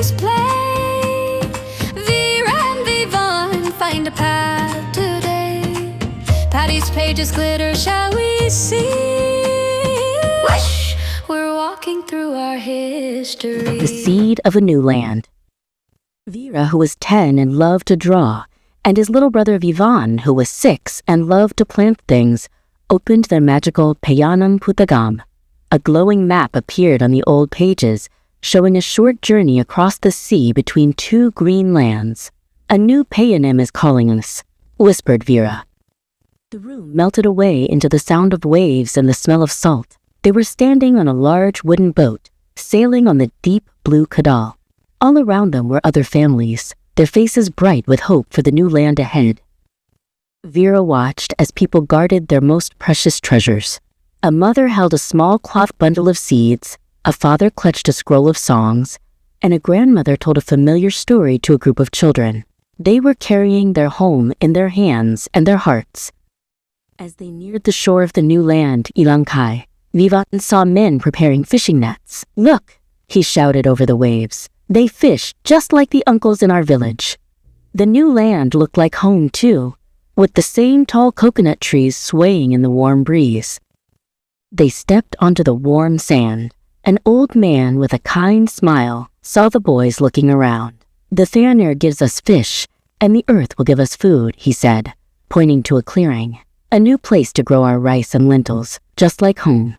games play. Veera and Vivan find a path today. Patti's pages glitter, shall we see? Whoosh! We're walking through our history. The seed of a new land. Veera, who was 10 and loved to draw, and his little brother Vivan, who was 6 and loved to plant things, opened their magical Payanam Putagam. A glowing map appeared on the old pages, showing a short journey across the sea between two green lands. "A new Payanam is calling us," whispered Veera. The room melted away into the sound of waves and the smell of salt. They were standing on a large wooden boat, sailing on the deep blue Kadal. All around them were other families, their faces bright with hope for the new land ahead. Veera watched as people guarded their most precious treasures. A mother held a small cloth bundle of seeds, a father clutched a scroll of songs, and a grandmother told a familiar story to a group of children. They were carrying their home in their hands and their hearts. As they neared the shore of the new land, Ilankai, Vivan saw men preparing fishing nets. "Look," he shouted over the waves. "They fish just like the uncles in our village." The new land looked like home, too, with the same tall coconut trees swaying in the warm breeze. They stepped onto the warm sand. An old man with a kind smile saw the boys looking around. "The Thanneer gives us fish, and the earth will give us food," he said, pointing to a clearing. "A new place to grow our rice and lentils, just like home."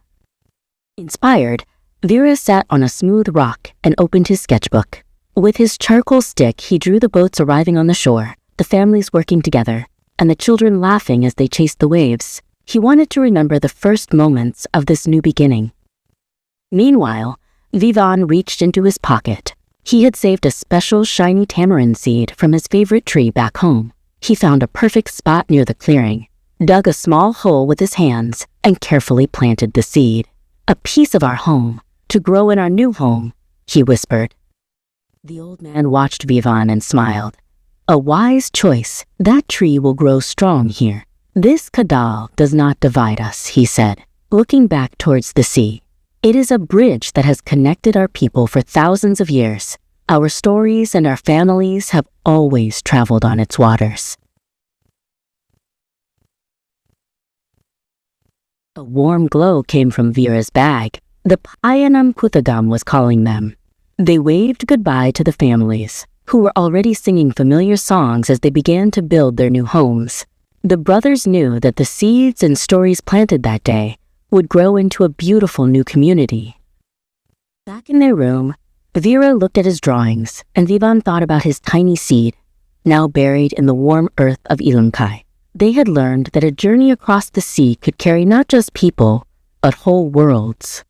Inspired, Veera sat on a smooth rock and opened his sketchbook. With his charcoal stick, he drew the boats arriving on the shore, the families working together, and the children laughing as they chased the waves. He wanted to remember the first moments of this new beginning. Meanwhile, Vivan reached into his pocket. He had saved a special shiny tamarind seed from his favorite tree back home. He found a perfect spot near the clearing, dug a small hole with his hands, and carefully planted the seed. "A piece of our home, to grow in our new home," he whispered. The old man watched Vivan and smiled. "A wise choice. That tree will grow strong here. This Kadal does not divide us," he said, looking back towards the sea. "It is a bridge that has connected our people for thousands of years. Our stories and our families have always traveled on its waters." A warm glow came from Veera's bag. The Payanam Putagam was calling them. They waved goodbye to the families, who were already singing familiar songs as they began to build their new homes. The brothers knew that the seeds and stories planted that day would grow into a beautiful new community. Back in their room, Veera looked at his drawings, and Vivan thought about his tiny seed, now buried in the warm earth of Ilankai. They had learned that a journey across the sea could carry not just people, but whole worlds.